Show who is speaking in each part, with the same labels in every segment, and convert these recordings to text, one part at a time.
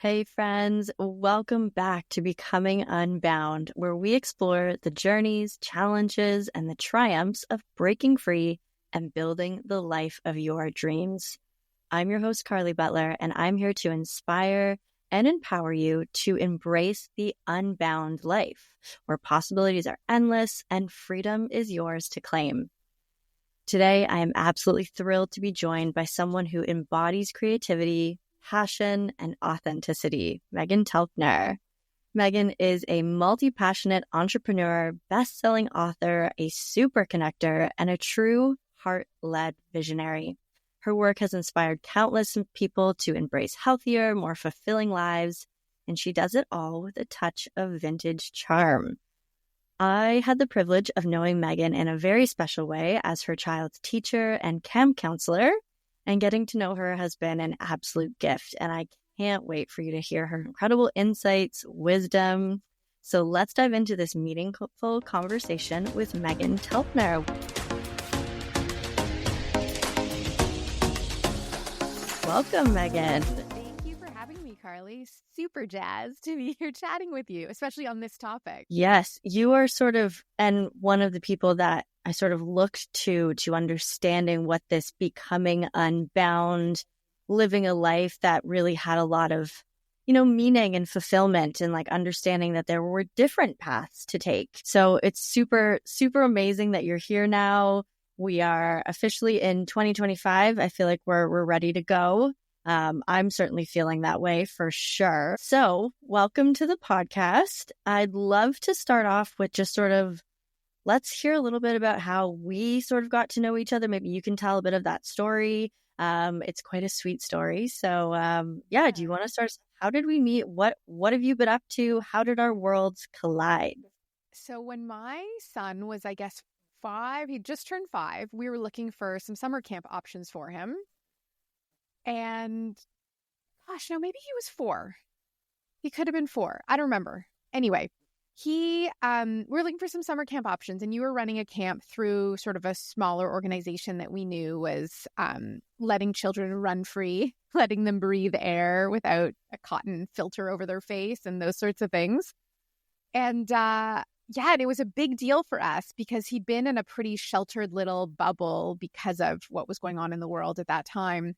Speaker 1: Hey friends, welcome back to Becoming Unbound, where we explore the journeys, challenges, and the triumphs of breaking free and building the life of your dreams. I'm your host, Carly Butler, and I'm here to inspire and empower you to embrace the unbound life, where possibilities are endless and freedom is yours to claim. Today, I am absolutely thrilled to be joined by someone who embodies creativity, passion, and authenticity, Megan Telpner. Megan is a multi-passionate entrepreneur, best-selling author, a super connector, and a true heart-led visionary. Her work has inspired countless people to embrace healthier, more fulfilling lives, and she does it all with a touch of vintage charm. I had the privilege of knowing Megan in a very special way as her child's teacher and camp counselor, and getting to know her has been an absolute gift, and I can't wait for you to hear her incredible insights, wisdom. So let's dive into this meaningful conversation with Megan Telpner. Welcome, Megan.
Speaker 2: Thank you for having me, Carly. Super jazzed to be here chatting with you, especially on this topic.
Speaker 1: Yes, you are and one of the people that I sort of looked to understanding what this becoming unbound, living a life that really had a lot of, meaning and fulfillment, and like understanding that there were different paths to take. So it's super, super amazing that you're here now. We are officially in 2025. I feel like we're ready to go. I'm certainly feeling that way for sure. So welcome to the podcast. I'd love to start off with just let's hear a little bit about how we sort of got to know each other. Maybe you can tell a bit of that story. It's quite a sweet story. So do you want to start? How did we meet? What have you been up to? How did our worlds collide?
Speaker 2: So when my son was, I guess, 5, he just turned 5, we were looking for some summer camp options for him. And gosh, no, maybe he was 4. He could have been 4. I don't remember. Anyway, we're looking for some summer camp options, and you were running a camp through sort of a smaller organization that we knew was letting children run free, letting them breathe air without a cotton filter over their face and those sorts of things. And and it was a big deal for us because he'd been in a pretty sheltered little bubble because of what was going on in the world at that time.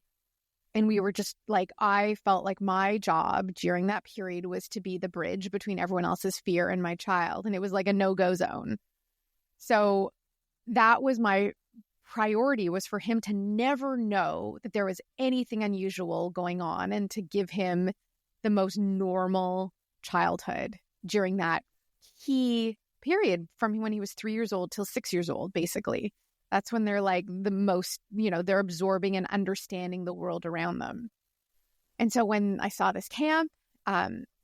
Speaker 2: And we were just like, I felt like my job during that period was to be the bridge between everyone else's fear and my child. And it was like a no-go zone. So that was my priority, was for him to never know that there was anything unusual going on, and to give him the most normal childhood during that key period from when he was 3 years old till 6 years old, basically. That's when they're like the most, they're absorbing and understanding the world around them. And so when I saw this camp,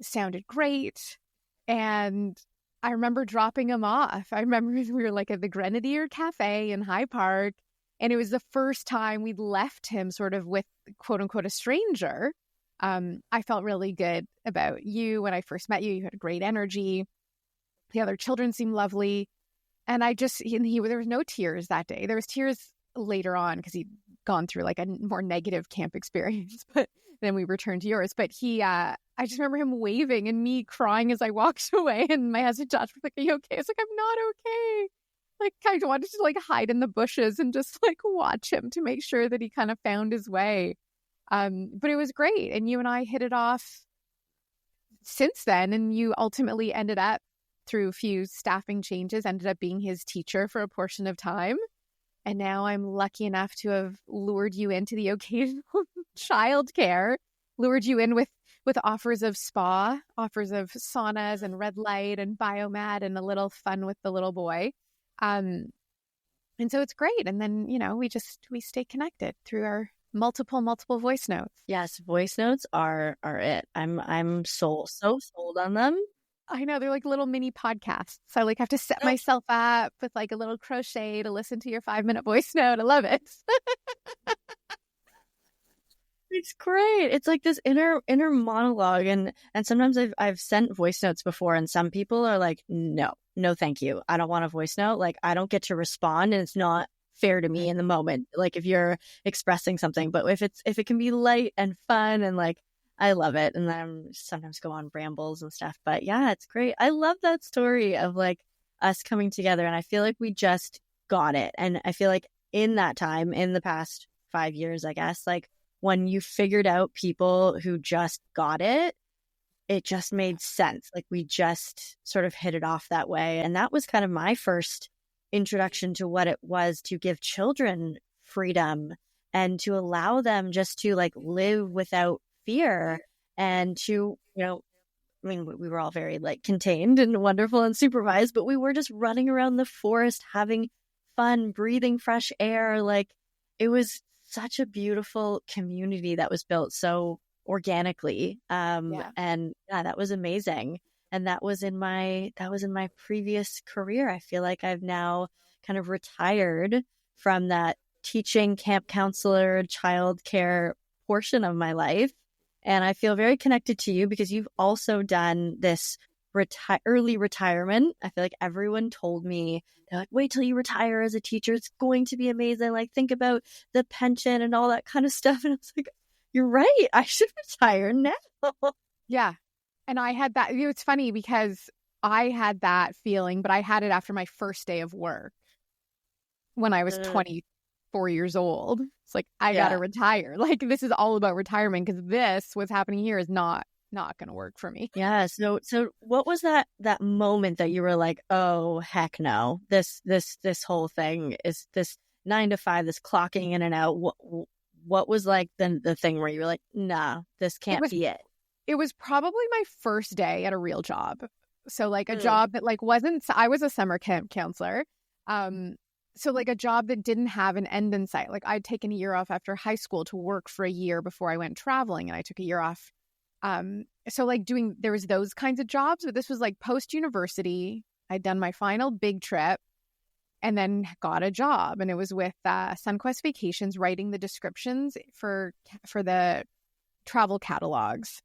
Speaker 2: sounded great. And I remember dropping him off. I remember we were like at the Grenadier Cafe in High Park. And it was the first time we'd left him sort of with, quote unquote, a stranger. I felt really good about you when I first met you. You had a great energy. The other children seemed lovely. And there was no tears that day. There was tears later on because he'd gone through like a more negative camp experience, but then we returned to yours. But I just remember him waving and me crying as I walked away. And my husband Josh was like, "Are you okay?" I was like, "I'm not okay." Like, I wanted to like hide in the bushes and just like watch him to make sure that he kind of found his way. But it was great. And you and I hit it off since then. And you ultimately ended up, through a few staffing changes, ended up being his teacher for a portion of time. And now I'm lucky enough to have lured you into the occasional childcare, lured you in with offers of spa, offers of saunas and red light and biomat and a little fun with the little boy. And so it's great. And then, we stay connected through our multiple voice notes.
Speaker 1: Yes, voice notes are it. I'm so sold on them.
Speaker 2: I know, they're like little mini podcasts. So I like have to set myself up with like a little crochet to listen to your 5-minute voice note. I love it.
Speaker 1: It's great. It's like this inner monologue, and sometimes I've sent voice notes before, and some people are like, no, thank you. I don't want a voice note. Like, I don't get to respond, and it's not fair to me in the moment. Like, if you're expressing something, but if it can be light and fun and like I love it. And then I'm sometimes go on rambles and stuff. But yeah, it's great. I love that story of like us coming together. And I feel like we just got it. And I feel like in that time, in the past 5 years, I guess, like when you figured out people who just got it just made sense. Like we just sort of hit it off that way. And that was kind of my first introduction to what it was to give children freedom and to allow them just to like live without fear and to, I mean, we were all very like contained and wonderful and supervised, but we were just running around the forest, having fun, breathing fresh air. Like it was such a beautiful community that was built so organically. And yeah, that was amazing. And that was in my previous career. I feel like I've now kind of retired from that teaching, camp counselor, childcare portion of my life. And I feel very connected to you because you've also done this early retirement. I feel like everyone told me, they're like, wait till you retire as a teacher. It's going to be amazing. Like, think about the pension and all that kind of stuff. And I was like, you're right. I should retire now.
Speaker 2: Yeah. And I had that. It's funny because I had that feeling, but I had it after my first day of work when I was 24 years old. It's like, I got to retire. Like, this is all about retirement because what's happening here is not going to work for me.
Speaker 1: Yeah. So what was that moment that you were like, oh, heck no, this whole thing is this 9 to 5, this clocking in and out. What was like the thing where you were like, nah, this can't be it?
Speaker 2: It was probably my first day at a real job. So like a job that like I was a summer camp counselor. So like a job that didn't have an end in sight. Like I'd taken a year off after high school to work for a year before I went traveling, and I took a year off. So like there was those kinds of jobs, but this was like post-university. I'd done my final big trip and then got a job, and it was with SunQuest Vacations, writing the descriptions for the travel catalogs.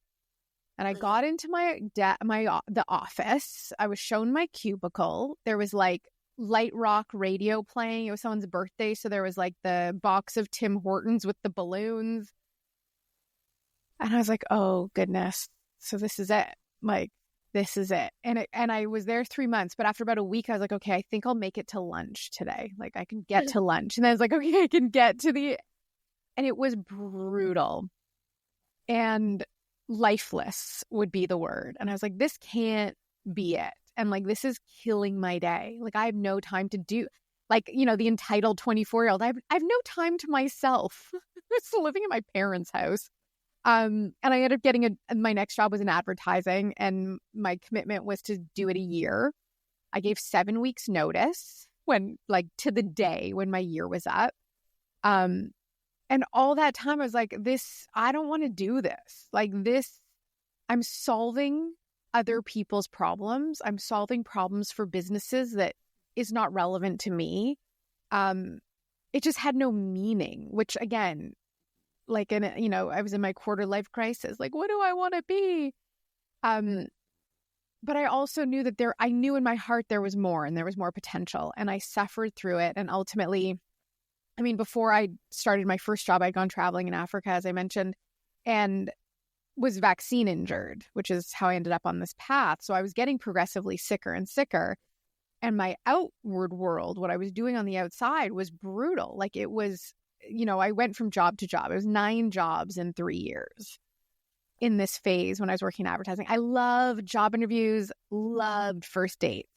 Speaker 2: And I got into the office. I was shown my cubicle. There was like light rock radio playing. It was someone's birthday, so there was like the box of Tim Hortons with the balloons. And I was like, oh goodness, so this is it. Like, this is it. And I was there 3 months, but after about a week, I was like, okay, I think I'll make it to lunch today. Like, I can get to lunch. And then I was like, okay, I can get to and it was brutal and lifeless would be the word. And I was like, this can't be it. And like, this is killing my day. Like, I have no time to do, like, the entitled 24-year-old. I have no time to myself. I'm still living in my parents' house. And I ended up getting my next job was in advertising, and my commitment was to do it a year. I gave 7 weeks notice to the day when my year was up. And all that time I was like, I don't want to do this. Like this, I'm solving other people's problems. I'm solving problems for businesses that is not relevant to me. It just had no meaning, which again, like, I was in my quarter life crisis. Like, what do I want to be? But I also knew that I knew in my heart there was more, and there was more potential, and I suffered through it. And ultimately, I mean, before I started my first job, I'd gone traveling in Africa, as I mentioned, and was vaccine injured, which is how I ended up on this path. So I was getting progressively sicker and sicker. And my outward world, what I was doing on the outside, was brutal. Like it was, I went from job to job. It was 9 jobs in 3 years in this phase when I was working in advertising. I loved job interviews, loved first dates.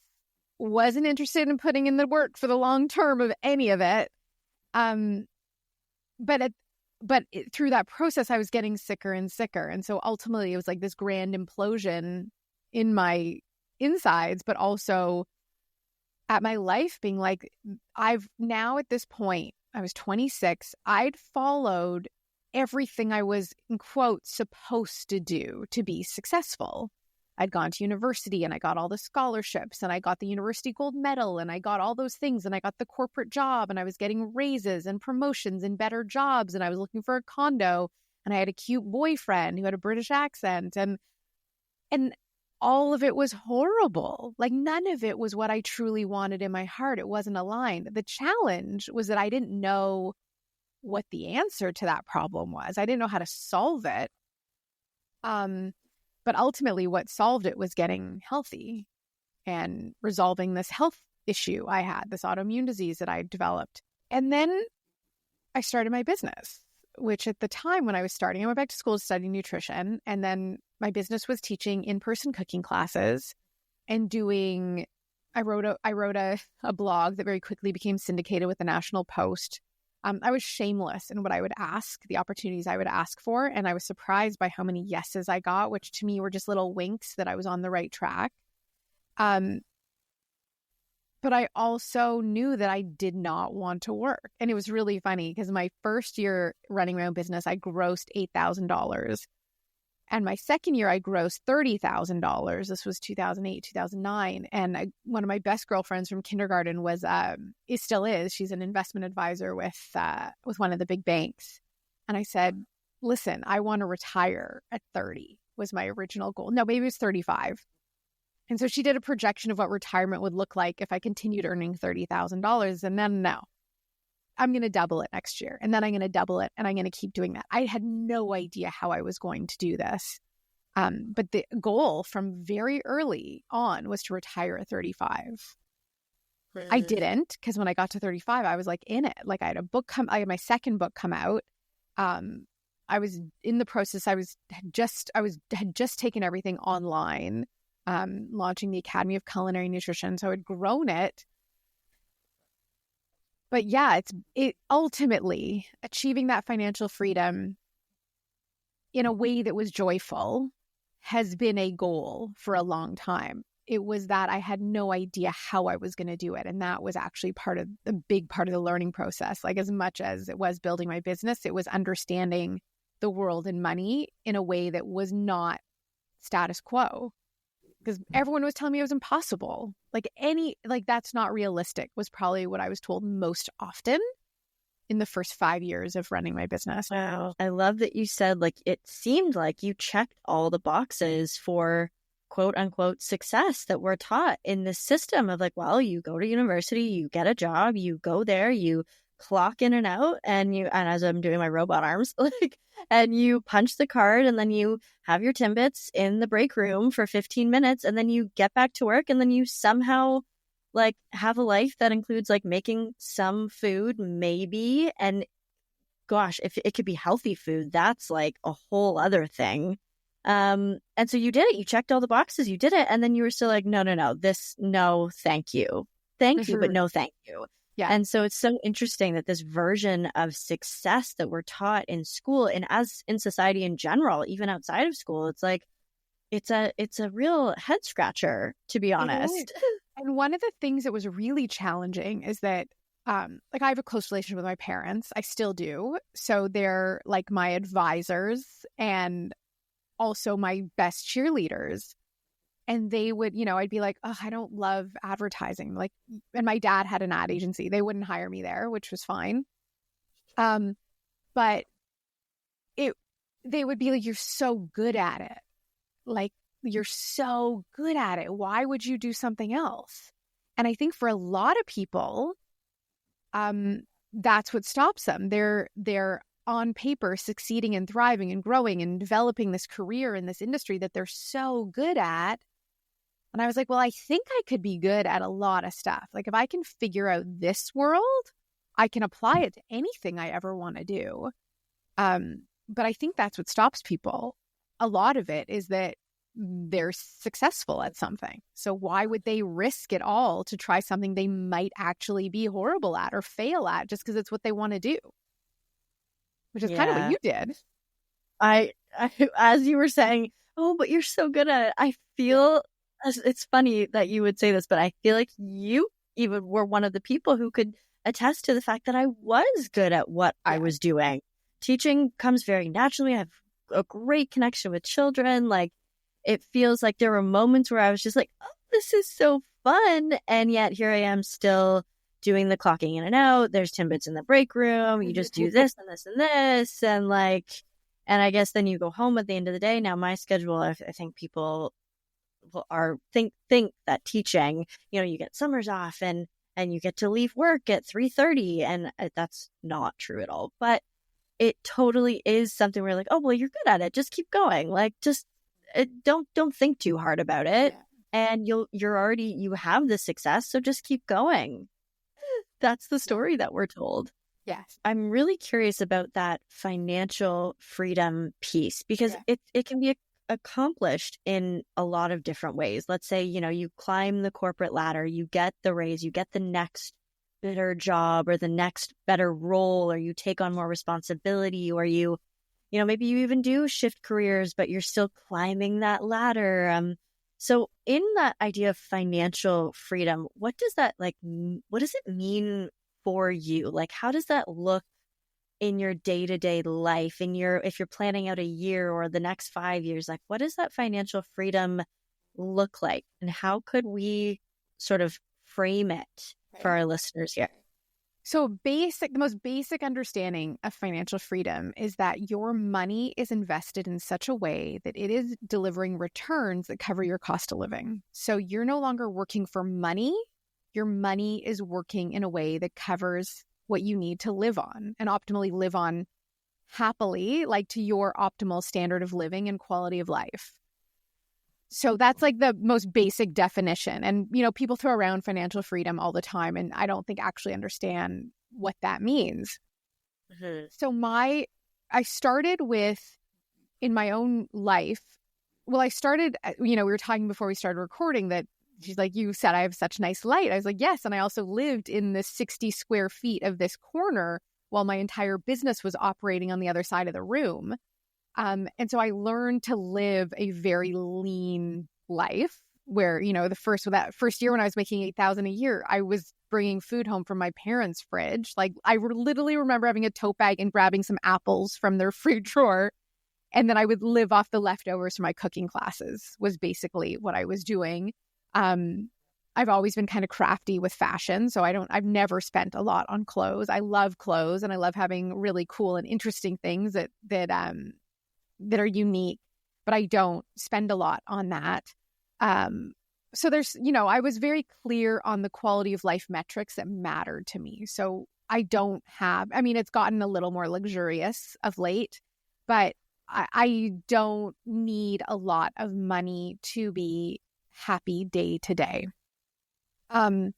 Speaker 2: Wasn't interested in putting in the work for the long term of any of it. But through that process, I was getting sicker and sicker. And so ultimately it was like this grand implosion in my insides, but also at my life being like, I've now at this point, I was 26, I'd followed everything I was, in quotes, supposed to do to be successful. I'd gone to university and I got all the scholarships and I got the university gold medal and I got all those things and I got the corporate job and I was getting raises and promotions and better jobs and I was looking for a condo and I had a cute boyfriend who had a British accent and all of it was horrible. Like none of it was what I truly wanted in my heart. It wasn't aligned. The challenge was that I didn't know what the answer to that problem was. I didn't know how to solve it. But ultimately what solved it was getting healthy and resolving this health issue I had, this autoimmune disease that I developed. And then I started my business, which at the time when I was starting, I went back to school to study nutrition. And then my business was teaching in-person cooking classes and doing, I wrote a blog that very quickly became syndicated with the National Post. I was shameless in what I would ask, the opportunities I would ask for. And I was surprised by how many yeses I got, which to me were just little winks that I was on the right track. But I also knew that I did not want to work. And it was really funny because my first year running my own business, I grossed $8,000. And my second year, I grossed $30,000. This was 2008, 2009. And one of my best girlfriends from kindergarten still is. She's an investment advisor with one of the big banks. And I said, listen, I want to retire at 30 was my original goal. No, maybe it was 35. And so she did a projection of what retirement would look like if I continued earning $30,000. And then no, I'm going to double it next year. And then I'm going to double it. And I'm going to keep doing that. I had no idea how I was going to do this. But the goal from very early on was to retire at 35. I didn't, because when I got to 35, I was like in it. Like I had my second book come out. I was in the process. I had just taken everything online. Launching the Academy of Culinary Nutrition. So I had grown it. But yeah, it ultimately achieving that financial freedom in a way that was joyful has been a goal for a long time. It was that I had no idea how I was going to do it. And that was actually a big part of the learning process. Like as much as it was building my business, it was understanding the world and money in a way that was not status quo. Because everyone was telling me it was impossible. That's not realistic was probably what I was told most often in the first 5 years of running my business.
Speaker 1: Wow. I love that you said, it seemed like you checked all the boxes for quote unquote success that we're taught in this system of you go to university, you get a job, you go there, you clock in and out, and as I'm doing my robot arms, and you punch the card, and then you have your Timbits in the break room for 15 minutes, and then you get back to work, and then you somehow have a life that includes making some food, maybe. And gosh, if it could be healthy food, that's a whole other thing. And so you did it. You checked all the boxes. You did it. And then you were still no, thank you. Thank you, but no, thank you.
Speaker 2: Yeah.
Speaker 1: And so it's so interesting that this version of success that we're taught in school and as in society in general, even outside of school, it's a real head scratcher, to be honest.
Speaker 2: And one of the things that was really challenging is that I have a close relationship with my parents. I still do. So they're my advisors and also my best cheerleaders. And they would, I'd be like, oh, I don't love advertising. And my dad had an ad agency. They wouldn't hire me there, which was fine. But they would be like, you're so good at it. You're so good at it. Why would you do something else? And I think for a lot of people, that's what stops them. They're on paper succeeding and thriving and growing and developing this career in this industry that they're so good at. And I was like, well, I think I could be good at a lot of stuff. If I can figure out this world, I can apply it to anything I ever want to do. But I think that's what stops people. A lot of it is that they're successful at something. So why would they risk it all to try something they might actually be horrible at or fail at just because it's what they want to do? Which is kind of what you did.
Speaker 1: I, as you were saying, oh, but you're so good at it. I feel, it's funny that you would say this, but I feel like you even were one of the people who could attest to the fact that I was good at what I was doing. Teaching comes very naturally. I have a great connection with children. It feels like there were moments where I was just like, oh, this is so fun. And yet here I am still doing the clocking in and out. There's Timbits in the break room. You just do this and this and this. And and I guess then you go home at the end of the day. Now my schedule, I think people think that teaching, you get summers off and you get to leave work at 3:30. And that's not true at all. But it totally is something where like, oh, well, you're good at it. Just keep going. Like, just don't think too hard about it.
Speaker 2: Yeah.
Speaker 1: And you have the success. So just keep going. That's the
Speaker 2: Yeah.
Speaker 1: story that we're told.
Speaker 2: Yes.
Speaker 1: I'm really curious about that financial freedom piece because
Speaker 2: Yeah.
Speaker 1: it can be accomplished in a lot of different ways. Let's say, you climb the corporate ladder, you get the raise, you get the next better job or the next better role, or you take on more responsibility, or maybe you even do shift careers, but you're still climbing that ladder. So in that idea of financial freedom, what does it mean for you? Like, how does that look in your day-to-day life, if you're planning out a year or the next 5 years? Like, what does that financial freedom look like? And how could we sort of frame it for our listeners here?
Speaker 2: So the most basic understanding of financial freedom is that your money is invested in such a way that it is delivering returns that cover your cost of living. So you're no longer working for money. Your money is working in a way that covers what you need to live on and optimally live on happily, like to your optimal standard of living and quality of life. So that's like the most basic definition. And, people throw around financial freedom all the time, and I don't think actually understand what that means.
Speaker 1: Mm-hmm.
Speaker 2: So I started with, in my own life, I started, we were talking before we started recording that she's like, you said I have such nice light. I was like, yes. And I also lived in the 60 square feet of this corner while my entire business was operating on the other side of the room. And so I learned to live a very lean life where, that first year when I was making $8,000 a year, I was bringing food home from my parents' fridge. Like, I literally remember having a tote bag and grabbing some apples from their fridge drawer. And then I would live off the leftovers from my cooking classes was basically what I was doing. I've always been kind of crafty with fashion. So I've never spent a lot on clothes. I love clothes and I love having really cool and interesting things that are unique, but I don't spend a lot on that. So there's, I was very clear on the quality of life metrics that mattered to me. So it's gotten a little more luxurious of late, but I don't need a lot of money to be happy day to day. And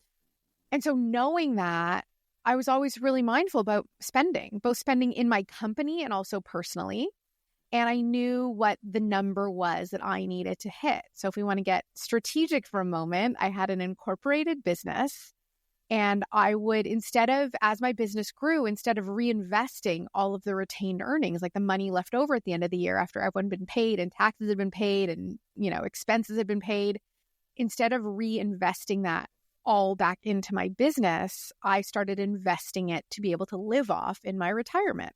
Speaker 2: so knowing that, I was always really mindful about both spending in my company and also personally. And I knew what the number was that I needed to hit. So if we want to get strategic for a moment, I had an incorporated business. And I would, as my business grew, instead of reinvesting all of the retained earnings, like the money left over at the end of the year after everyone had been paid and taxes had been paid and, expenses had been paid, instead of reinvesting that all back into my business, I started investing it to be able to live off in my retirement.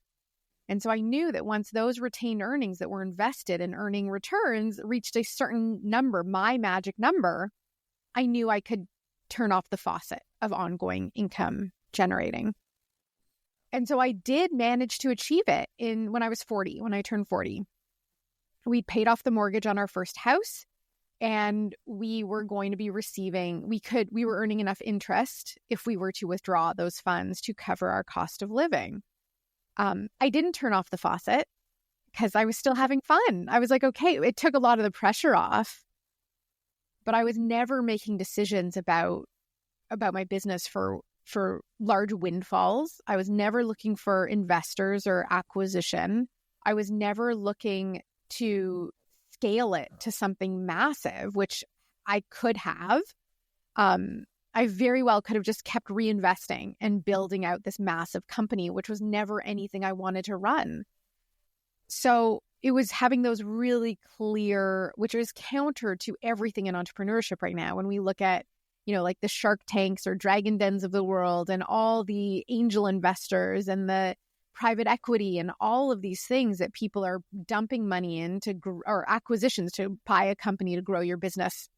Speaker 2: And so I knew that once those retained earnings that were invested in earning returns reached a certain number, my magic number, I knew I could turn off the faucet of ongoing income generating. And so I did manage to achieve it when I turned 40. We paid off the mortgage on our first house, and we were going to be we were earning enough interest if we were to withdraw those funds to cover our cost of living. I didn't turn off the faucet because I was still having fun. I was like, okay, it took a lot of the pressure off, but I was never making decisions about my business for large windfalls. I was never looking for investors or acquisition. I was never looking to scale it to something massive, which I could have. I very well could have just kept reinvesting and building out this massive company, which was never anything I wanted to run. So it was having those really clear, which is counter to everything in entrepreneurship right now. When we look at, like the Shark Tanks or Dragon Dens of the world and all the angel investors and the private equity and all of these things that people are dumping money into or acquisitions to buy a company to grow your business.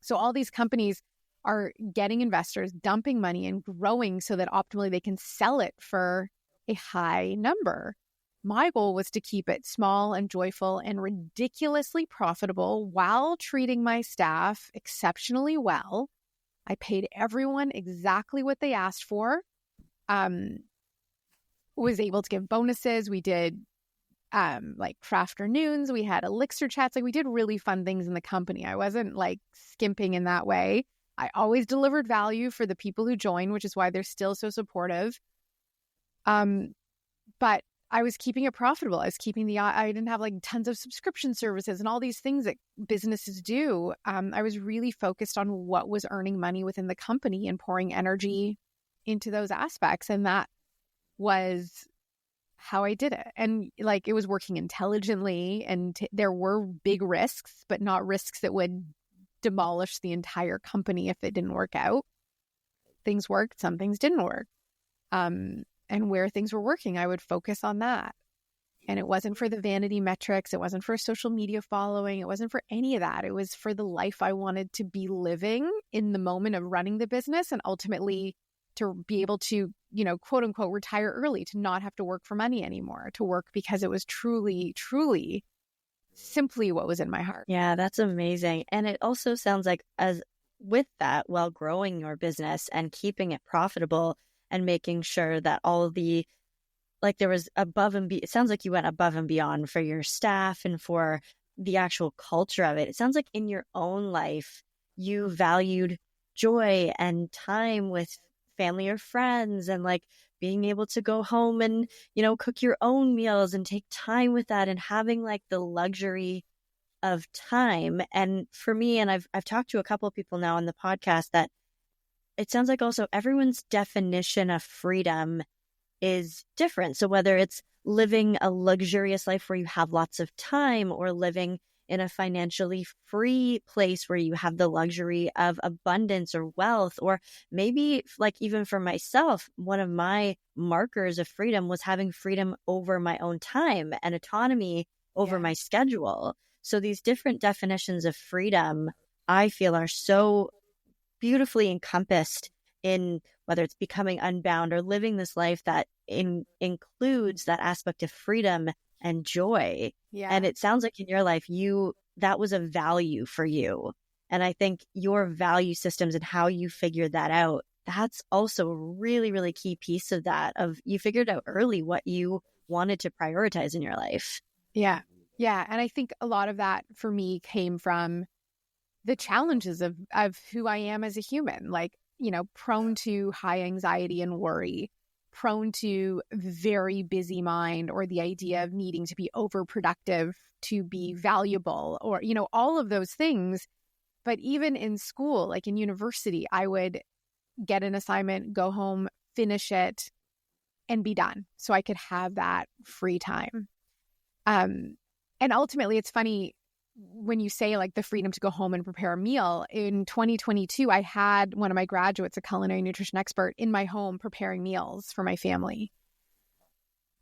Speaker 2: So all these companies are getting investors, dumping money and growing so that optimally they can sell it for a high number. My goal was to keep it small and joyful and ridiculously profitable while treating my staff exceptionally well. I paid everyone exactly what they asked for. was able to give bonuses. We did like crafternoons. We had elixir chats. Like we did really fun things in the company. I wasn't like skimping in that way. I always delivered value for the people who joined, which is why they're still so supportive. But I was keeping it profitable. I didn't have like tons of subscription services and all these things that businesses do. I was really focused on what was earning money within the company and pouring energy into those aspects. And that was how I did it. And like, it was working intelligently, and there were big risks, but not risks that would demolish the entire company if it didn't work out. Things worked, some things didn't work. And where things were working, I would focus on that. And it wasn't for the vanity metrics. It wasn't for social media following. It wasn't for any of that. It was for the life I wanted to be living in the moment of running the business, and ultimately to be able to, you know, quote unquote, retire early, to not have to work for money anymore, to work because it was truly, truly simply what was in my heart.
Speaker 1: Yeah, that's amazing. And it also sounds like, as with that, while growing your business and keeping it profitable and making sure that all of the, like, there was it sounds like you went above and beyond for your staff and for the actual culture of it. It sounds like in your own life, you valued joy and time with family or friends, and like being able to go home and, you know, cook your own meals and take time with that, and having like the luxury of time. And for me, and I've talked to a couple of people now on the podcast, that it sounds like also everyone's definition of freedom is different. So whether it's living a luxurious life where you have lots of time, or living in a financially free place where you have the luxury of abundance or wealth, or maybe like even for myself, one of my markers of freedom was having freedom over my own time and autonomy over my schedule. So these different definitions of freedom, I feel, are so beautifully encompassed in whether it's becoming unbound or living this life that includes that aspect of freedom and joy.
Speaker 2: Yeah.
Speaker 1: And it sounds like in your life, that was a value for you. And I think your value systems and how you figured that out, that's also a really, really key piece of that, of you figured out early what you wanted to prioritize in your life.
Speaker 2: Yeah. Yeah. And I think a lot of that for me came from the challenges of who I am as a human, like, you know, prone to high anxiety and worry, prone to very busy mind, or the idea of needing to be overproductive to be valuable, or, you know, all of those things. But even in school, like in university, I would get an assignment, go home, finish it, and be done, so I could have that free time. And ultimately, it's funny when you say like the freedom to go home and prepare a meal. In 2022, I had one of my graduates, a culinary nutrition expert, in my home preparing meals for my family.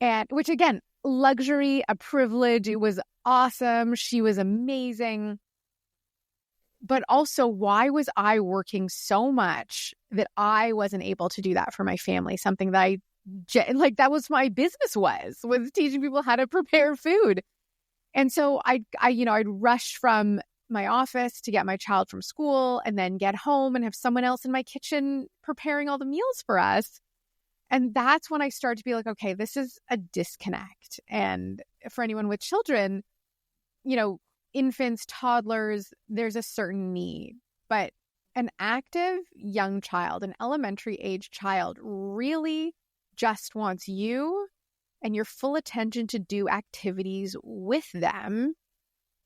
Speaker 2: And which, again, luxury, a privilege. It was awesome. She was amazing. But also, why was I working so much that I wasn't able to do that for my family? Something that that was my business, was teaching people how to prepare food. And so I'd rush from my office to get my child from school, and then get home and have someone else in my kitchen preparing all the meals for us. And that's when I started to be like, okay, this is a disconnect. And for anyone with children, you know, infants, toddlers, there's a certain need. But an active young child, an elementary age child, really just wants you and your full attention to do activities with them.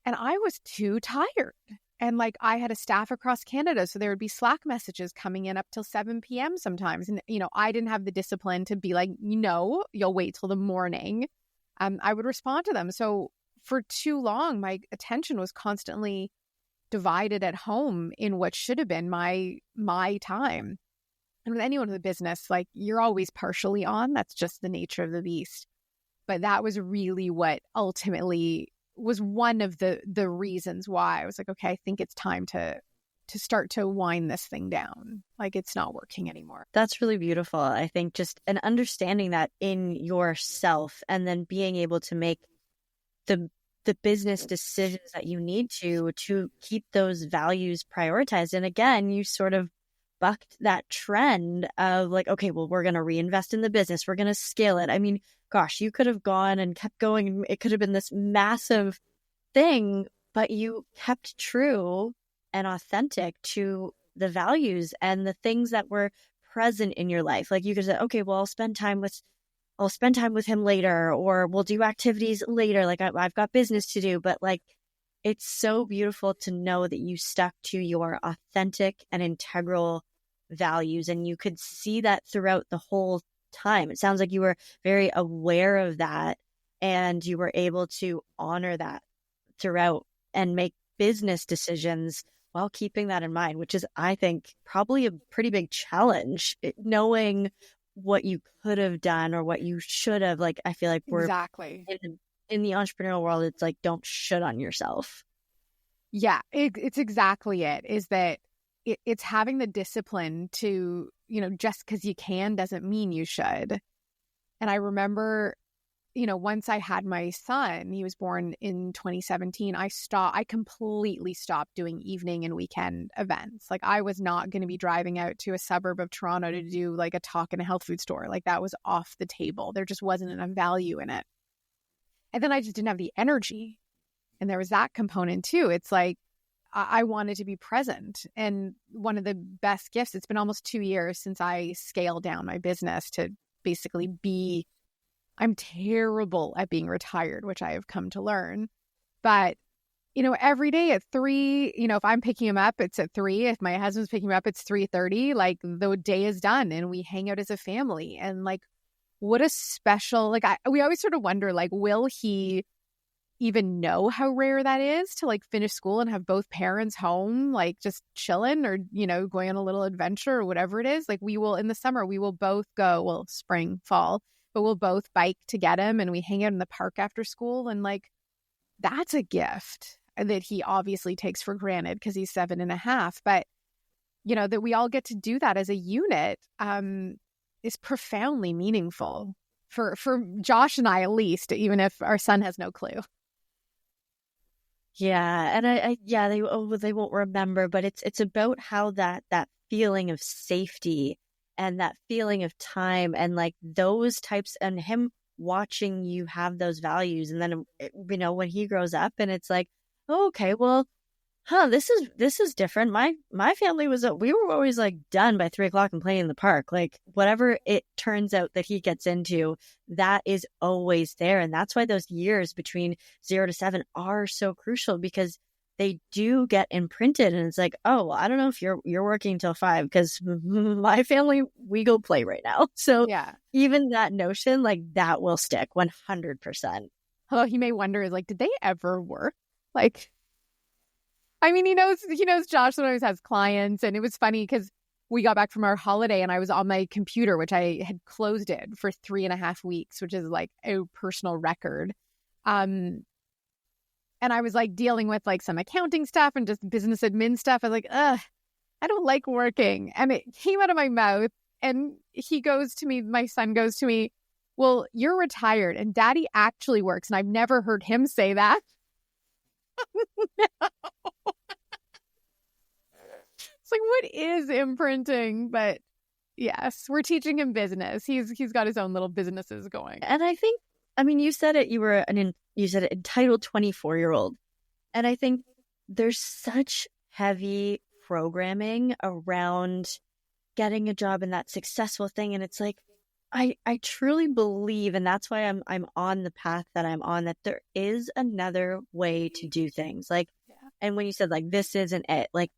Speaker 2: And I was too tired. And like, I had a staff across Canada, so there would be Slack messages coming in up till 7 p.m. sometimes. And, you know, I didn't have the discipline to be like, no, you'll wait till the morning. I would respond to them. So for too long, my attention was constantly divided at home in what should have been my time. And with anyone with a business, like, you're always partially on. That's just the nature of the beast. But that was really what ultimately was one of the reasons why I was like, okay, I think it's time to start to wind this thing down. Like, it's not working anymore.
Speaker 1: That's really beautiful. I think just an understanding that in yourself, and then being able to make the business decisions that you need to keep those values prioritized. And again, you sort of bucked that trend of like, okay, well, we're going to reinvest in the business. We're going to scale it. I mean, gosh, you could have gone and kept going. It could have been this massive thing, but you kept true and authentic to the values and the things that were present in your life. Like you could say, okay, well, I'll spend time with him later, or we'll do activities later. Like I've got business to do, but like, it's so beautiful to know that you stuck to your authentic and integral values. And you could see that throughout the whole time. It sounds like you were very aware of that and you were able to honor that throughout and make business decisions while keeping that in mind, which is, I think, probably a pretty big challenge, knowing what you could have done or what you should have. Like, I feel like we're
Speaker 2: Exactly.
Speaker 1: in the entrepreneurial world, it's like, don't shit on yourself.
Speaker 2: Yeah, it's exactly it, is that it's having the discipline to, just because you can doesn't mean you should. And I remember, once I had my son, he was born in 2017, I completely stopped doing evening and weekend events. Like I was not going to be driving out to a suburb of Toronto to do like a talk in a health food store. Like that was off the table. There just wasn't enough value in it. And then I just didn't have the energy. And there was that component too. It's like, I wanted to be present. And one of the best gifts, it's been almost 2 years since I scaled down my business to basically I'm terrible at being retired, which I have come to learn. But, every day at 3, if I'm picking him up, it's at 3. If my husband's picking him up, it's 3:30. Like the day is done and we hang out as a family. And like, what a special, like we always sort of wonder, like, will he even know how rare that is to like finish school and have both parents home, like just chilling or, going on a little adventure or whatever it is. Like we will, in the summer, we will both go, well, spring, fall, but we'll both bike to get him and we hang out in the park after school. And like, that's a gift that he obviously takes for granted because he's 7.5. But, that we all get to do that as a unit is profoundly meaningful for Josh and I, at least, even if our son has no clue.
Speaker 1: Yeah. And they won't remember, but it's about how that feeling of safety and that feeling of time and like those types, and him watching you have those values. And then, when he grows up and it's like, oh, okay, well, this is different. My family we were always like done by 3:00 and playing in the park. Like whatever it turns out that he gets into, that is always there. And that's why those years between 0 to 7 are so crucial, because they do get imprinted. And it's like, oh, well, I don't know if you're working till 5 because my family, we go play right now. So
Speaker 2: yeah,
Speaker 1: even that notion, like that will stick 100%.
Speaker 2: Although he may wonder, like, did they ever work? Like, I mean, he knows Josh sometimes has clients. And it was funny because we got back from our holiday and I was on my computer, which I had closed it for 3.5 weeks, which is like a personal record. And I was like dealing with like some accounting stuff and just business admin stuff. I was like, I don't like working. And it came out of my mouth and my son goes to me, well, you're retired and daddy actually works. And I've never heard him say that. No. It's like, what is imprinting? But yes, we're teaching him business. He's got his own little businesses going.
Speaker 1: And I think, I mean, you said it, you said it, entitled 24-year-old. And I think there's such heavy programming around getting a job in that successful thing. And it's like, I truly believe, and that's why I'm on the path that I'm on, that there is another way to do things. Like, and when you said like, this isn't it, like,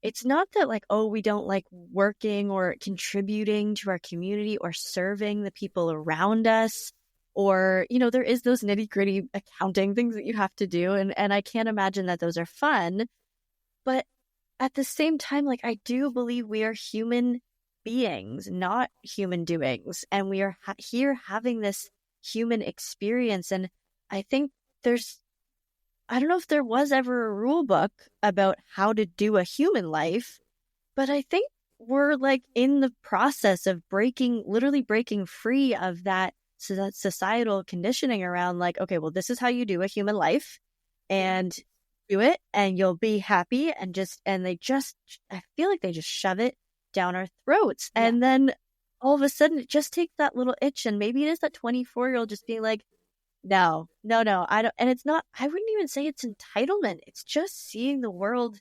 Speaker 1: it's not that like, oh, we don't like working or contributing to our community or serving the people around us, or, there is those nitty gritty accounting things that you have to do. And I can't imagine that those are fun. But at the same time, like, I do believe we are human beings, not human doings. And we are here having this human experience. And I think I don't know if there was ever a rule book about how to do a human life, but I think we're like in the process of literally breaking free of that societal conditioning around like, okay, well, this is how you do a human life and do it and you'll be happy. I feel like they just shove it down our throats.
Speaker 2: Yeah.
Speaker 1: And then all of a sudden it just takes that little itch. And maybe it is that 24-year-old just being like, no, I don't. And it's not, I wouldn't even say it's entitlement. It's just seeing the world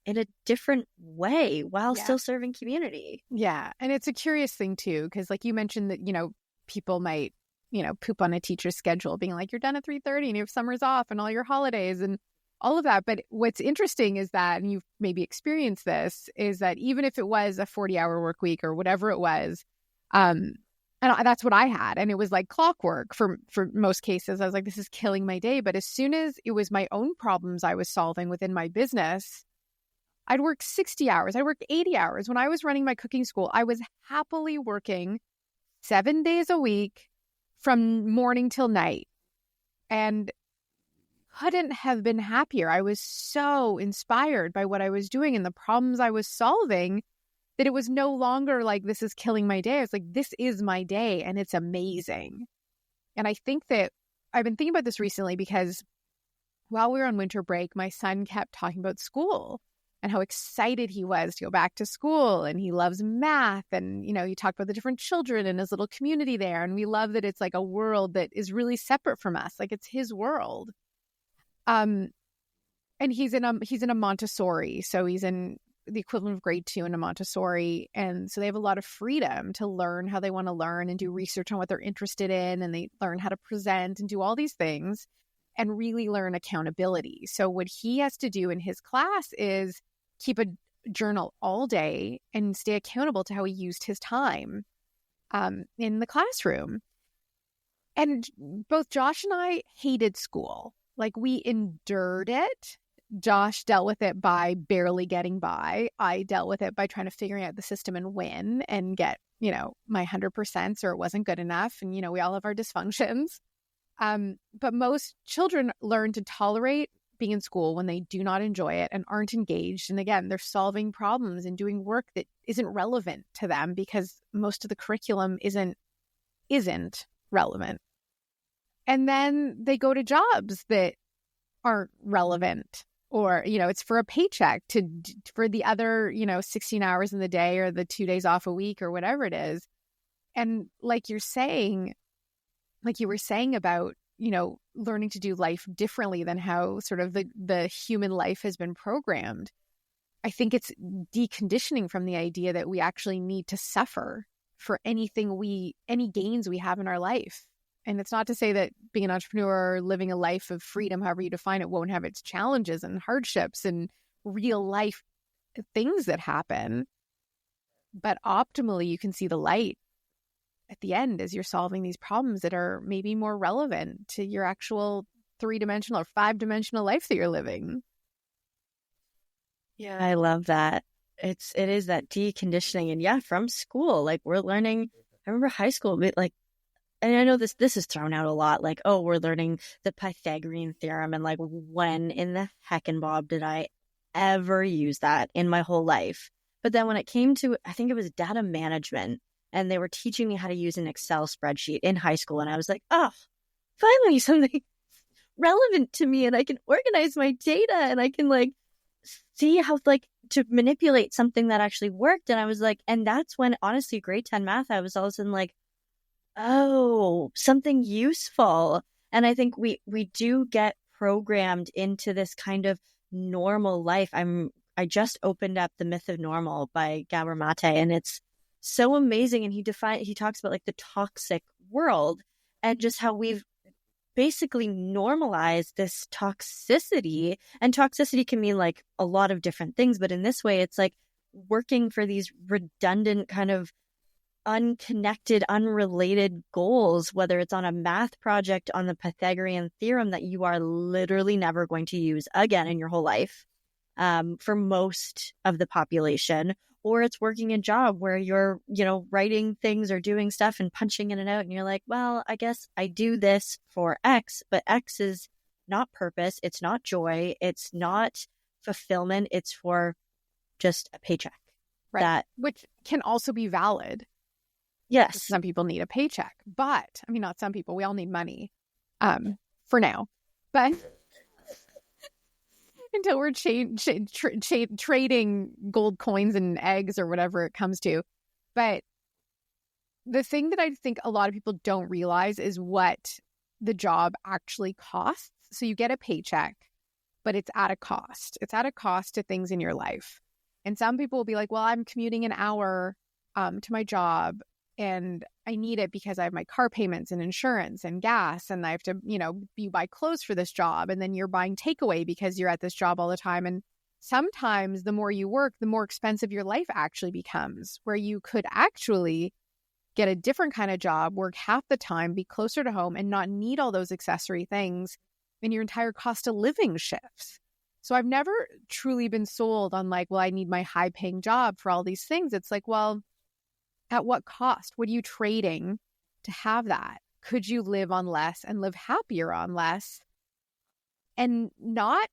Speaker 1: in a different way while still serving community.
Speaker 2: Yeah. And it's a curious thing too, because like you mentioned that, people might, poop on a teacher's schedule being like, you're done at 3:30 and you have summers off and all your holidays and all of that. But what's interesting is that, and you've maybe experienced this, is that even if it was a 40-hour work week or whatever it was, and that's what I had. And it was like clockwork for most cases. I was like, this is killing my day. But as soon as it was my own problems I was solving within my business, I'd work 60 hours. I'd work 80 hours. When I was running my cooking school, I was happily working 7 days a week from morning till night and couldn't have been happier. I was so inspired by what I was doing and the problems I was solving that it was no longer like, this is killing my day. It's like, this is my day and it's amazing. And I think that I've been thinking about this recently because while we were on winter break, my son kept talking about school and how excited he was to go back to school. And he loves math. And, you talk about the different children in his little community there. And we love that it's like a world that is really separate from us. Like it's his world. And he's in a Montessori. So he's in the equivalent of grade 2 in a Montessori. And so they have a lot of freedom to learn how they want to learn and do research on what they're interested in. And they learn how to present and do all these things and really learn accountability. So what he has to do in his class is keep a journal all day and stay accountable to how he used his time in the classroom. And both Josh and I hated school. Like we endured it. Josh dealt with it by barely getting by. I dealt with it by trying to figure out the system and win and get, my 100%, or it wasn't good enough. And, we all have our dysfunctions. But most children learn to tolerate being in school when they do not enjoy it and aren't engaged. And again, they're solving problems and doing work that isn't relevant to them because most of the curriculum isn't relevant. And then they go to jobs that aren't relevant, or, it's for a paycheck for the other, 16 hours in the day or the 2 days off a week or whatever it is. And like you were saying about, learning to do life differently than how sort of the human life has been programmed. I think it's deconditioning from the idea that we actually need to suffer for any gains we have in our life. And it's not to say that being an entrepreneur or living a life of freedom, however you define it, won't have its challenges and hardships and real life things that happen. But optimally, you can see the light at the end as you're solving these problems that are maybe more relevant to your actual 3-dimensional or 5-dimensional life that you're living.
Speaker 1: Yeah, I love that. It is that deconditioning. And from school, like we're learning, I remember high school, like, and I know this is thrown out a lot, like, oh, we're learning the Pythagorean theorem. And like, when in the heck and bob did I ever use that in my whole life? But then when it came to, I think it was data management, and they were teaching me how to use an Excel spreadsheet in high school. And I was like, oh, finally something relevant to me, and I can organize my data and I can like see how like to manipulate something that actually worked. And I was like, and that's when honestly, grade 10 math, I was all of a sudden like, oh, something useful. And I think we do get programmed into this kind of normal life. I just opened up The Myth of Normal by Gabor Mate, and it's so amazing. And he talks about like the toxic world and just how we've basically normalized this toxicity. And toxicity can mean like a lot of different things, but in this way, it's like working for these redundant kind of unconnected, unrelated goals, whether it's on a math project on the Pythagorean theorem that you are literally never going to use again in your whole life, for most of the population, or it's working a job where you're, writing things or doing stuff and punching in and out. And you're like, well, I guess I do this for X, but X is not purpose. It's not joy. It's not fulfillment. It's for just a paycheck.
Speaker 2: Right. Which can also be valid.
Speaker 1: Yes.
Speaker 2: Some people need a paycheck, but I mean, not some people, we all need money, for now, but until we're trading gold coins and eggs or whatever it comes to. But the thing that I think a lot of people don't realize is what the job actually costs. So you get a paycheck, but it's at a cost. It's at a cost to things in your life. And some people will be like, well, I'm commuting an hour to my job and I need it because I have my car payments and insurance and gas and I have to, you buy clothes for this job. And then you're buying takeaway because you're at this job all the time. And sometimes the more you work, the more expensive your life actually becomes, where you could actually get a different kind of job, work half the time, be closer to home and not need all those accessory things, and your entire cost of living shifts. So I've never truly been sold on like, well, I need my high paying job for all these things. It's like, well, at what cost? What are you trading to have that? Could you live on less and live happier on less and not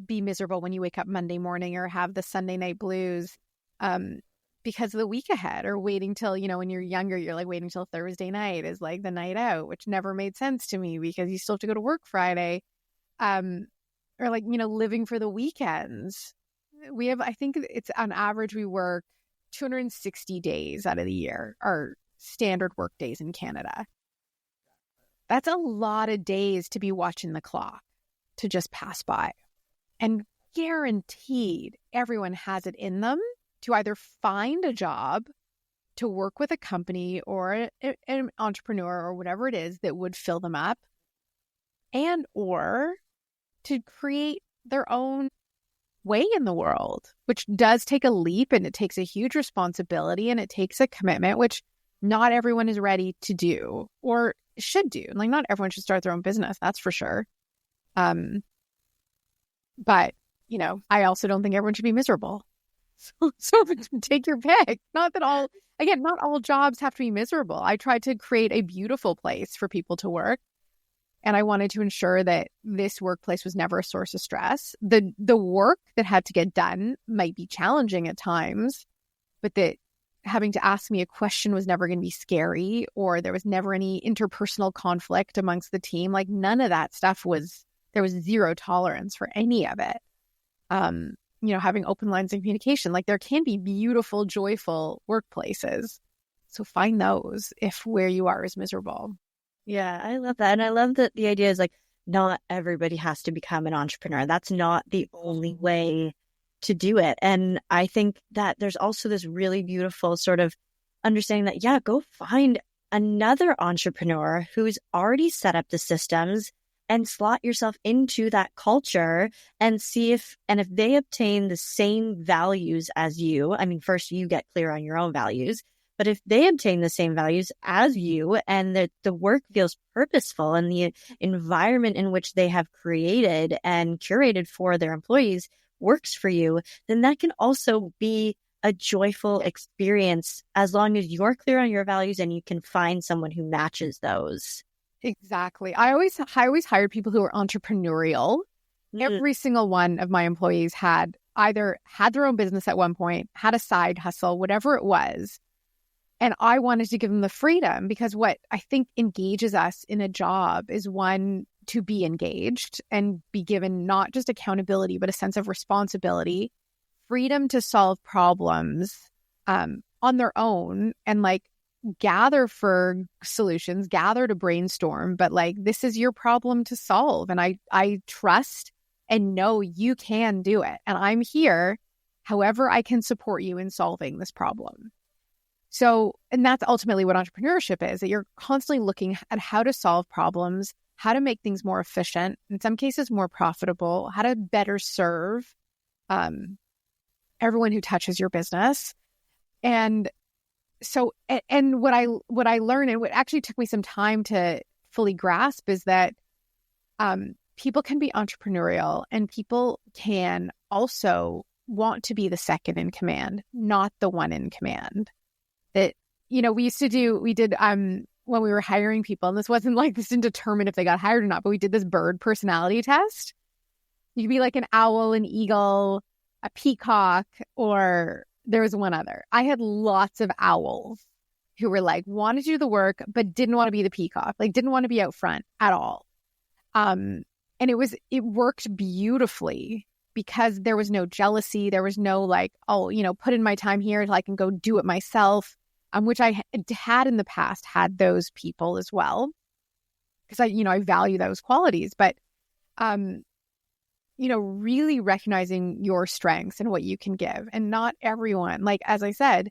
Speaker 2: be miserable when you wake up Monday morning or have the Sunday night blues because of the week ahead, or waiting till, when you're younger, you're like waiting till Thursday night is like the night out, which never made sense to me because you still have to go to work Friday. Or like, living for the weekends. I think it's on average, we work 260 days out of the year, our standard work days in Canada. That's a lot of days to be watching the clock to just pass by. And guaranteed everyone has it in them to either find a job, to work with a company or an entrepreneur or whatever it is that would fill them up, and or to create their own way in the world, which does take a leap and it takes a huge responsibility and it takes a commitment, which not everyone is ready to do or should do. Like, not everyone should start their own business, that's for sure. But, I also don't think everyone should be miserable. So take your pick. Not all jobs have to be miserable. I tried to create a beautiful place for people to work. And I wanted to ensure that this workplace was never a source of stress. The work that had to get done might be challenging at times, but that having to ask me a question was never going to be scary, or there was never any interpersonal conflict amongst the team. Like, none of that stuff there was zero tolerance for any of it. Having open lines of communication, like there can be beautiful, joyful workplaces. So find those if where you are is miserable.
Speaker 1: Yeah, I love that. And I love that the idea is like, not everybody has to become an entrepreneur. That's not the only way to do it. And I think that there's also this really beautiful sort of understanding that, yeah, go find another entrepreneur who's already set up the systems and slot yourself into that culture and see if they obtain the same values as you. I mean, first you get clear on your own values. But if they obtain the same values as you and the work feels purposeful and the environment in which they have created and curated for their employees works for you, then that can also be a joyful experience as long as you're clear on your values and you can find someone who matches those.
Speaker 2: Exactly. I always hired people who were entrepreneurial. Every single one of my employees had either had their own business at one point, had a side hustle, whatever it was. And I wanted to give them the freedom, because what I think engages us in a job is, one, to be engaged and be given not just accountability, but a sense of responsibility, freedom to solve problems on their own and like gather for solutions, gather to brainstorm. But like, this is your problem to solve. And I trust and know you can do it. And I'm here however I can support you in solving this problem. So, and that's ultimately what entrepreneurship is, that you're constantly looking at how to solve problems, how to make things more efficient, in some cases more profitable, how to better serve everyone who touches your business. And so, and what I learned, and what actually took me some time to fully grasp, is that people can be entrepreneurial and people can also want to be the second in command, not the one in command. That, we did when we were hiring people, and this didn't determine if they got hired or not, but we did this bird personality test. You could be like an owl, an eagle, a peacock, or there was one other. I had lots of owls who were like, wanted to do the work, but didn't want to be the peacock, like didn't want to be out front at all. And it worked beautifully because there was no jealousy. There was no like, oh, put in my time here so I can go do it myself, which I had in the past, had those people as well, because I value those qualities. But, really recognizing your strengths and what you can give. And not everyone, like, as I said,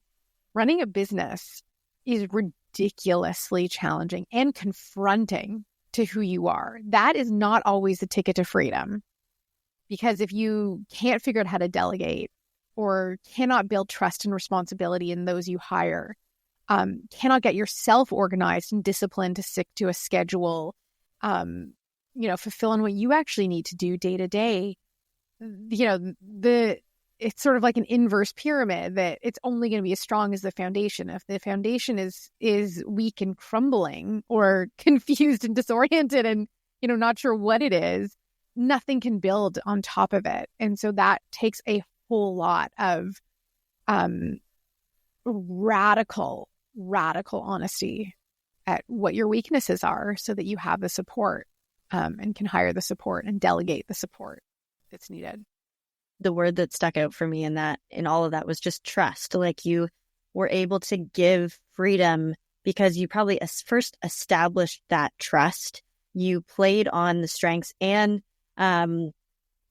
Speaker 2: running a business is ridiculously challenging and confronting to who you are. That is not always the ticket to freedom. Because if you can't figure out how to delegate, or cannot build trust and responsibility in those you hire, cannot get yourself organized and disciplined to stick to a schedule, fulfilling what you actually need to do day to day, it's sort of like an inverse pyramid, that it's only going to be as strong as the foundation. If the foundation is weak and crumbling, or confused and disoriented and, not sure what it is, nothing can build on top of it. And so that takes a whole lot of radical honesty at what your weaknesses are, so that you have the support, and can hire the support and delegate the support that's needed.
Speaker 1: The word that stuck out for me in all of that was just trust. Like, you were able to give freedom because you probably first established that trust. You played on the strengths and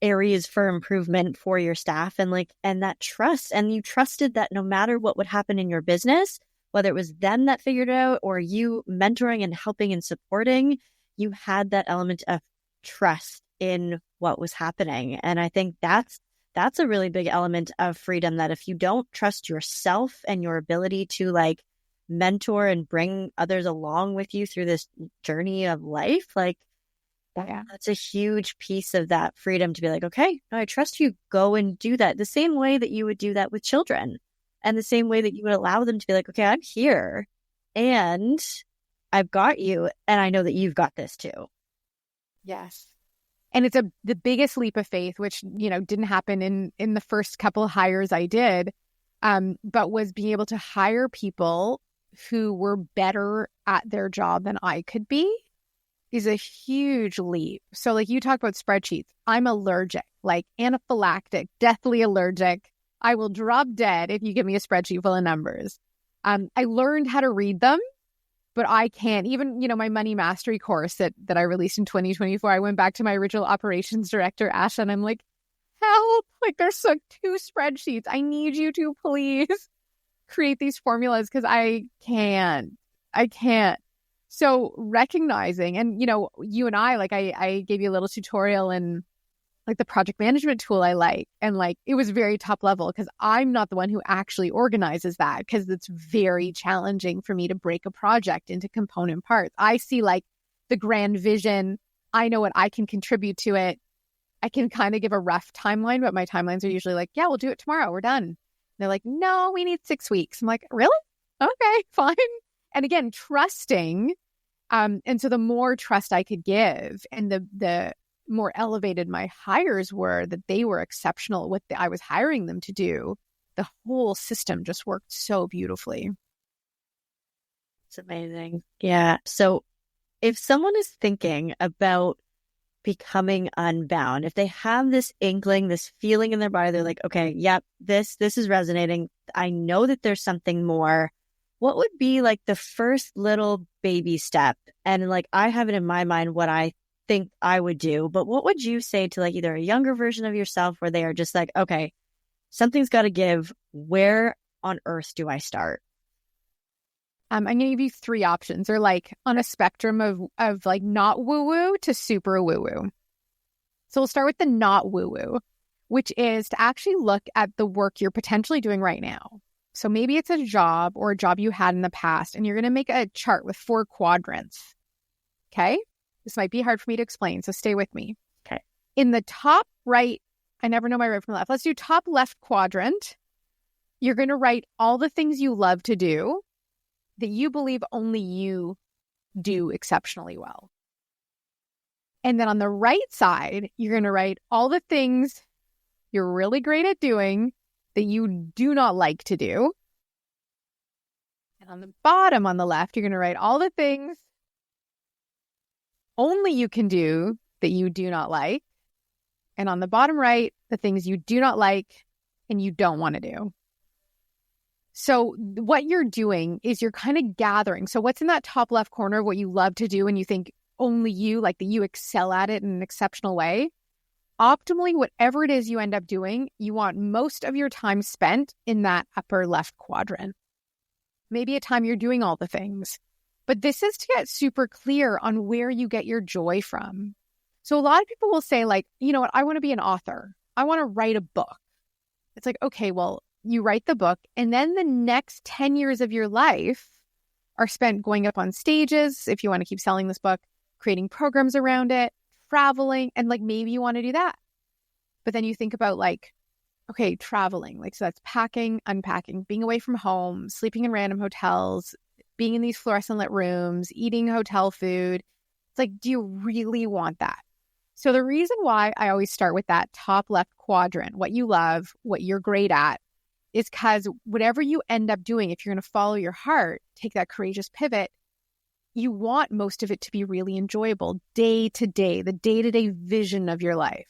Speaker 1: areas for improvement for your staff, and that trust, and you trusted that no matter what would happen in your business, whether it was them that figured it out or you mentoring and helping and supporting, you had that element of trust in what was happening. And I think that's a really big element of freedom, that if you don't trust yourself and your ability to like mentor and bring others along with you through this journey of life, like that's a huge piece of that freedom, to be like, okay, I trust you, go and do that. The same way that you would do that with children, and the same way that you would allow them to be like, okay, I'm here and I've got you, and I know that you've got this too.
Speaker 2: Yes. And it's the biggest leap of faith, which, didn't happen in the first couple of hires I did, but was being able to hire people who were better at their job than I could be, is a huge leap. So like you talk about spreadsheets, I'm allergic, like anaphylactic, deathly allergic. I will drop dead if you give me a spreadsheet full of numbers. I learned how to read them, but I can't. Even, my money mastery course that I released in 2024, I went back to my original operations director, Asha, and I'm like, help, like there's like 2 spreadsheets. I need you to please create these formulas, because I can't. So recognizing, and, you and I, like I gave you a little tutorial in like the project management tool I like, and like it was very top level, because I'm not the one who actually organizes that, because it's very challenging for me to break a project into component parts. I see like the grand vision. I know what I can contribute to it. I can kind of give a rough timeline, but my timelines are usually like, yeah, we'll do it tomorrow. We're done. And they're like, no, we need 6 weeks. I'm like, really? Okay, fine. And again, trusting. And so the more trust I could give, and the more elevated my hires were, that they were exceptional at what I was hiring them to do, the whole system just worked so beautifully.
Speaker 1: It's amazing. Yeah. So if someone is thinking about becoming unbound, if they have this inkling, this feeling in their body, they're like, okay, yep, this is resonating. I know that there's something more. What would be like the first little baby step? And like, I have it in my mind what I think I would do, but what would you say to like either a younger version of yourself, where they are just like, okay, something's got to give. Where on earth do I start?
Speaker 2: I'm going to give you 3 options. They're like on a spectrum of like not woo-woo to super woo-woo. So we'll start with the not woo-woo, which is to actually look at the work you're potentially doing right now. So maybe it's a job or a job you had in the past, and you're going to make a chart with 4 quadrants. Okay? This might be hard for me to explain, so stay with me.
Speaker 1: Okay.
Speaker 2: In the top right, I never know my right from left. Let's do top left quadrant. You're going to write all the things you love to do that you believe only you do exceptionally well. And then on the right side, you're going to write all the things you're really great at doing that you do not like to do. And on the bottom on the left, you're going to write all the things only you can do that you do not like. And on the bottom right, the things you do not like and you don't want to do. So what you're doing is you're kind of gathering. So what's in that top left corner of what you love to do and you think only you, like that you excel at it in an exceptional way? Optimally, whatever it is you end up doing, you want most of your time spent in that upper left quadrant. Maybe a time you're doing all the things. But this is to get super clear on where you get your joy from. So a lot of people will say like, you know what, I want to be an author. I want to write a book. It's like, okay, well, you write the book and then the next 10 years of your life are spent going up on stages, if you want to keep selling this book, creating programs around it, traveling, and like maybe you want to do that. But then you think about like, okay, traveling, like so that's packing, unpacking, being away from home, sleeping in random hotels, being in these fluorescent lit rooms, eating hotel food. It's like, do you really want that? So the reason why I always start with that top left quadrant, what you love, what you're great at, is because whatever you end up doing, if you're going to follow your heart, take that courageous pivot, you want most of it to be really enjoyable day to day, the day-to-day vision of your life,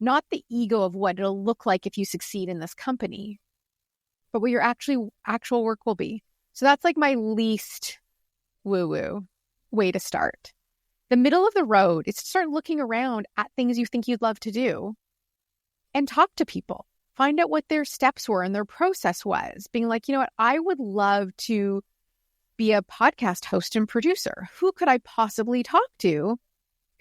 Speaker 2: not the ego of what it'll look like if you succeed in this company, but what your actual work will be. So that's like my least woo-woo way to start. The middle of the road is to start looking around at things you think you'd love to do and talk to people. Find out what their steps were and their process was. Being like, you know what, I would love to be a podcast host and producer. Who could I possibly talk to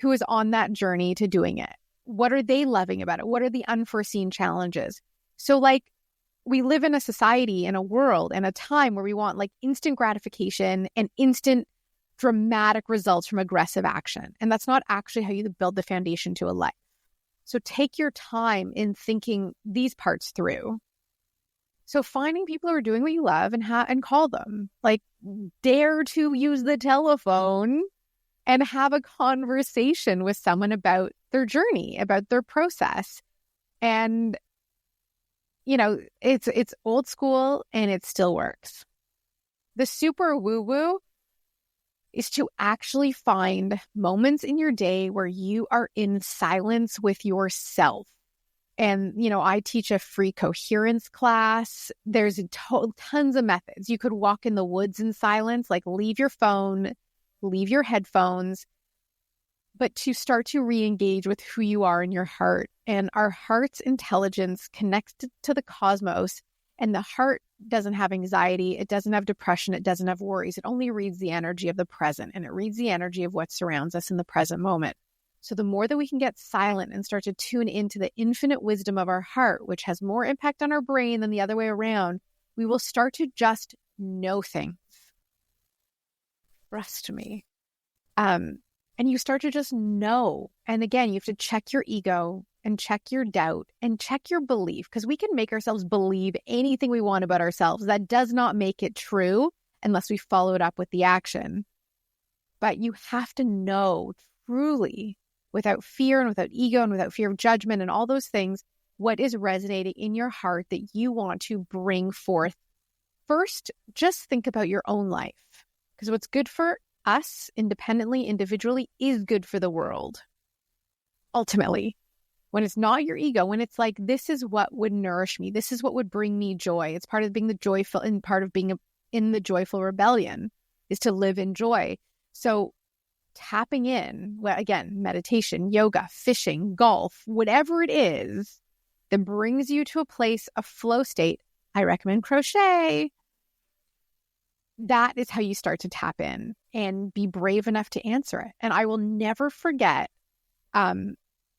Speaker 2: who is on that journey to doing it? What are they loving about it? What are the unforeseen challenges? So like we live in a society, in a world, and a time where we want like instant gratification and instant dramatic results from aggressive action. And that's not actually how you build the foundation to a life. So take your time in thinking these parts through. So finding people who are doing what you love and call them. Like dare to use the telephone and have a conversation with someone about their journey, about their process. And, you know, it's old school and it still works. The super woo-woo is to actually find moments in your day where you are in silence with yourself. And, you know, I teach a free coherence class. There's tons of methods. You could walk in the woods in silence, like leave your phone, leave your headphones, but to start to re-engage with who you are in your heart. And our heart's intelligence connects to the cosmos. And the heart doesn't have anxiety. It doesn't have depression. It doesn't have worries. It only reads the energy of the present, and it reads the energy of what surrounds us in the present moment. So the more that we can get silent and start to tune into the infinite wisdom of our heart, which has more impact on our brain than the other way around, we will start to just know things. Trust me. And you start to just know. And again, you have to check your ego and check your doubt and check your belief, because we can make ourselves believe anything we want about ourselves. That does not make it true unless we follow it up with the action. But you have to know truly, without fear and without ego and without fear of judgment and all those things, what is resonating in your heart that you want to bring forth. First, just think about your own life, because what's good for us independently, individually, is good for the world. Ultimately, when it's not your ego, when it's like, this is what would nourish me, this is what would bring me joy. It's part of being the joyful, and part of being in the joyful rebellion is to live in joy. So tapping in, well, again, meditation, yoga, fishing, golf, whatever it is that brings you to a place of flow state. I recommend crochet. That is how you start to tap in and be brave enough to answer it. And I will never forget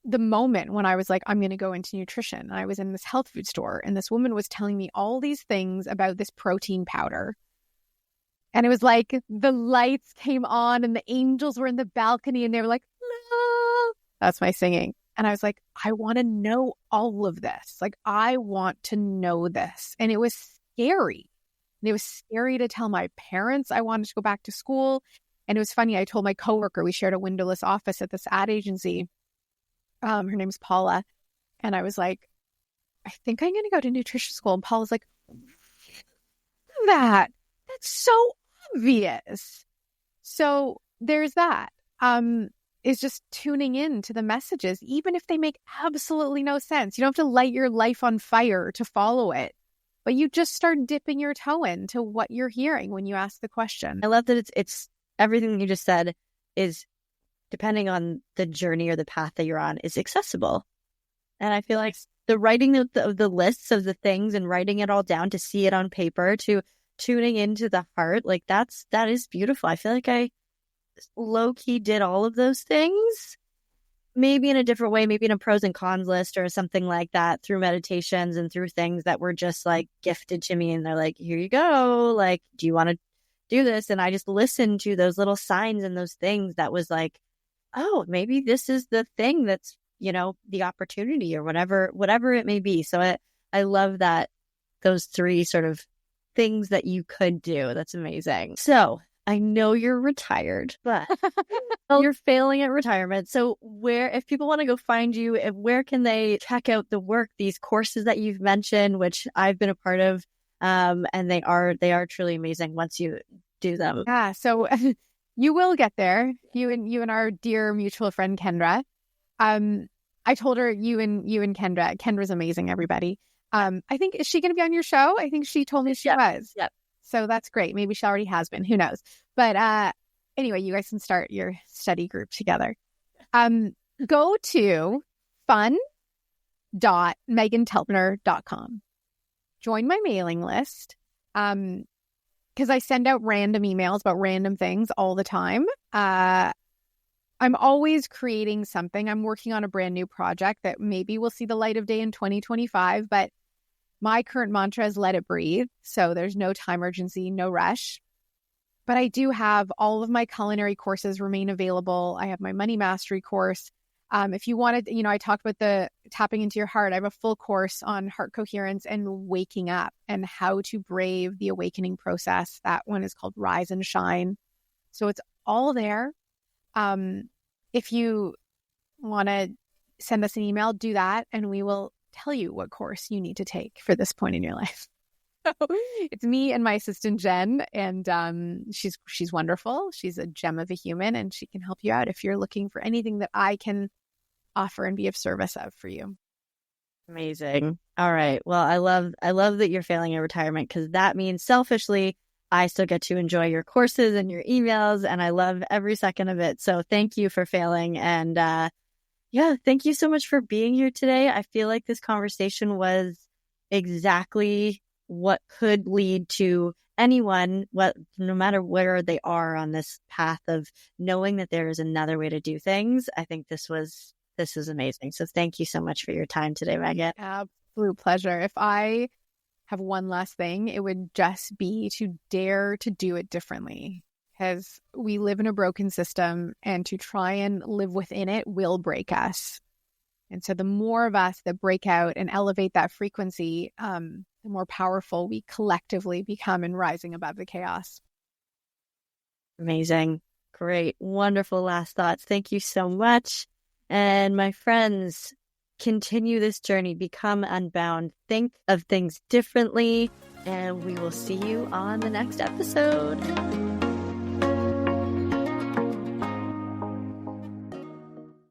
Speaker 2: the moment when I was like, I'm going to go into nutrition. And I was in this health food store and this woman was telling me all these things about this protein powder. And it was like the lights came on and the angels were in the balcony and they were like, no. That's my singing. And I was like, I want to know all of this. Like, I want to know this. And it was scary. And it was scary to tell my parents I wanted to go back to school. And it was funny. I told my coworker, we shared a windowless office at this ad agency. Her name's Paula. And I was like, I think I'm going to go to nutrition school. And Paula's like, that's so obvious. So there's that. is just tuning in to the messages, even if they make absolutely no sense. You don't have to light your life on fire to follow it, but you just start dipping your toe into what you're hearing when you ask the question.
Speaker 1: I love that it's everything you just said is, depending on the journey or the path that you're on, is accessible. And I feel like the writing of the lists of the things and writing it all down to see it on paper, to tuning into the heart, like that is beautiful. I feel like I low-key did all of those things, maybe in a different way, maybe in a pros and cons list or something like that, through meditations and through things that were just like gifted to me. And they're like, here you go. Like, do you want to do this? And I just listened to those little signs and those things that was like, oh, maybe this is the thing that's, the opportunity or whatever it may be. So I love that, those three sort of things that you could do. That's amazing. So I know you're retired, but you're failing at retirement. So if people want to go find you, where can they check out the work, these courses that you've mentioned, which I've been a part of, and they are truly amazing once you do them.
Speaker 2: Yeah. So you will get there. You and our dear mutual friend, Kendra. I told her you and Kendra. Kendra's amazing, everybody. I think, is she going to be on your show? I think she told me she was.
Speaker 1: Yep.
Speaker 2: So that's great. Maybe she already has been. Who knows? But anyway, you guys can start your study group together. Go to fun.megantelpner.com. Join my mailing list. Because I send out random emails about random things all the time. I'm always creating something. I'm working on a brand new project that maybe will see the light of day in 2025, but my current mantra is let it breathe. So there's no time urgency, no rush. But I do have all of my culinary courses remain available. I have my money mastery course. If you wanted, I talked about the tapping into your heart. I have a full course on heart coherence and waking up and how to brave the awakening process. That one is called Rise and Shine. So it's all there. If you want to send us an email, do that, and we will tell you what course you need to take for this point in your life. It's me and my assistant, Jen, and she's wonderful. She's a gem of a human, and she can help you out if you're looking for anything that I can offer and be of service of for you.
Speaker 1: Amazing. All right. Well, I love that you're failing in retirement, because that means selfishly I still get to enjoy your courses and your emails, and I love every second of it. So thank you for failing. And thank you so much for being here today. I feel like this conversation was exactly what could lead to anyone, no matter where they are on this path of knowing that there is another way to do things. I think this is amazing. So thank you so much for your time today, Megan.
Speaker 2: Absolute pleasure. If I have one last thing, it would just be to dare to do it differently, because we live in a broken system, and to try and live within it will break us. And so the more of us that break out and elevate that frequency, the more powerful we collectively become in rising above the chaos.
Speaker 1: Amazing. Great. Wonderful last thoughts. Thank you so much. And my friends, continue this journey, become unbound, think of things differently, and we will see you on the next episode.